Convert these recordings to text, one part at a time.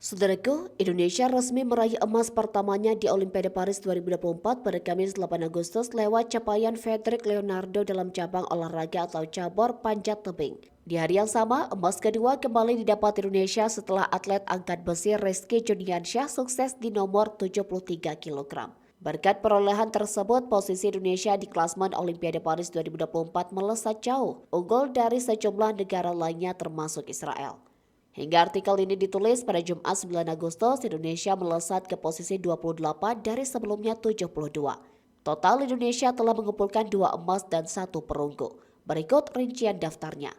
Saudaraku, Indonesia resmi meraih emas pertamanya di Olimpiade Paris 2024 pada Kamis 8 Agustus lewat capaian Fedrik Leonardo dalam cabang olahraga atau cabur panjat tebing. Di hari yang sama, emas kedua kembali didapat Indonesia setelah atlet angkat besi Rizky Juniansyah sukses di nomor 73 kg. Berkat perolehan tersebut, posisi Indonesia di klasmen Olimpiade Paris 2024 melesat jauh, unggul dari sejumlah negara lainnya termasuk Israel. Hingga artikel ini ditulis pada Jumat 9 Agustus, Indonesia melesat ke posisi 28 dari sebelumnya 72. Total Indonesia telah mengumpulkan 2 emas dan 1 perunggu. Berikut rincian daftarnya.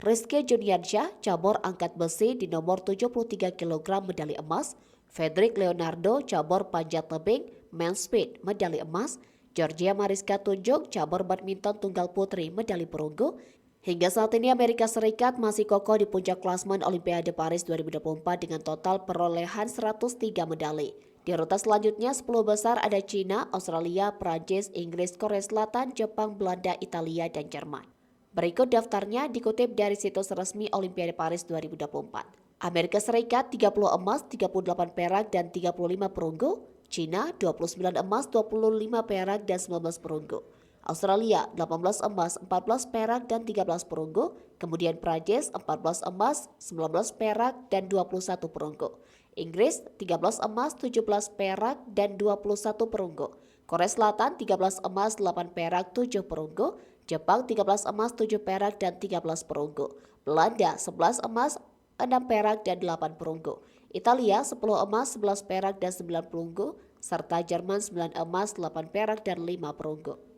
Rizky Juniansyah, cabur angkat besi di nomor 73 kg medali emas. Fedrik Leonardo, cabur panjat tebing, men's speed, medali emas. Georgia Mariska Tunjung, cabur badminton tunggal putri, medali perunggu. Hingga saat ini Amerika Serikat masih kokoh di puncak klasmen Olimpiade Paris 2024 dengan total perolehan 103 medali. Di urutan selanjutnya 10 besar ada Cina, Australia, Prancis, Inggris, Korea Selatan, Jepang, Belanda, Italia, dan Jerman. Berikut daftarnya dikutip dari situs resmi Olimpiade Paris 2024. Amerika Serikat 30 emas, 38 perak, dan 35 perunggu. Cina 29 emas, 25 perak, dan 19 perunggu. Australia 18 emas, 14 perak, dan 13 perunggu. Kemudian Prancis 14 emas, 19 perak, dan 21 perunggu. Inggris 13 emas, 17 perak, dan 21 perunggu. Korea Selatan 13 emas, 8 perak, 7 perunggu. Jepang 13 emas, 7 perak, dan 13 perunggu. Belanda 11 emas, 6 perak, dan 8 perunggu. Italia 10 emas, 11 perak, dan 9 perunggu. Serta Jerman 9 emas, 8 perak, dan 5 perunggu.